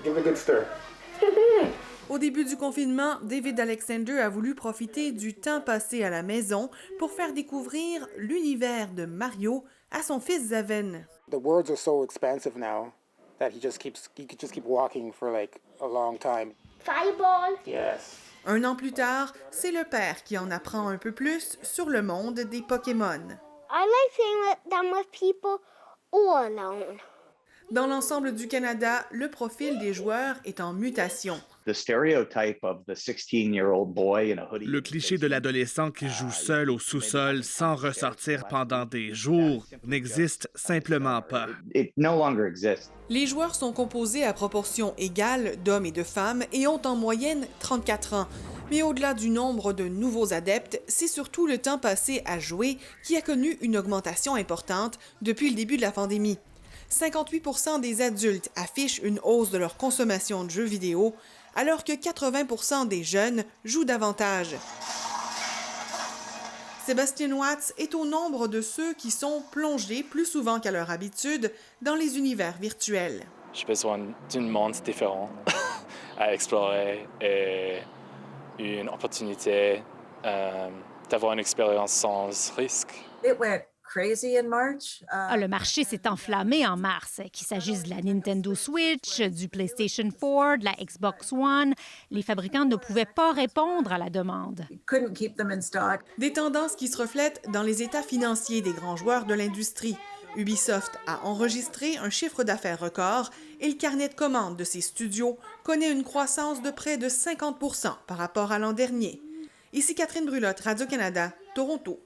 Give it a good stir. Au début du confinement, David Alexander a voulu profiter du temps passé à la maison pour faire découvrir l'univers de Mario à son fils Zaven. The words are so expansive now that he could just keep walking for like a long time. Fireball. Yes. Un an plus tard, c'est le père qui en apprend un peu plus sur le monde des Pokémon. I like playing with them with people or alone. Dans l'ensemble du Canada, le profil des joueurs est en mutation. Le cliché de l'adolescent qui joue seul au sous-sol sans ressortir pendant des jours n'existe simplement pas. Les joueurs sont composés à proportion égale d'hommes et de femmes et ont en moyenne 34 ans. Mais au-delà du nombre de nouveaux adeptes, c'est surtout le temps passé à jouer qui a connu une augmentation importante depuis le début de la pandémie. 58% des adultes affichent une hausse de leur consommation de jeux vidéo, alors que 80% des jeunes jouent davantage. Sébastien Watts est au nombre de ceux qui sont plongés plus souvent qu'à leur habitude dans les univers virtuels. J'ai besoin d'un monde différent à explorer et une opportunité d'avoir une expérience sans risque. Le marché s'est enflammé en mars, qu'il s'agisse de la Nintendo Switch, du PlayStation 4, de la Xbox One. Les fabricants ne pouvaient pas répondre à la demande. Des tendances qui se reflètent dans les états financiers des grands joueurs de l'industrie. Ubisoft a enregistré un chiffre d'affaires record et le carnet de commandes de ses studios connaît une croissance de près de 50% par rapport à l'an dernier. Ici Catherine Brulotte, Radio-Canada, Toronto.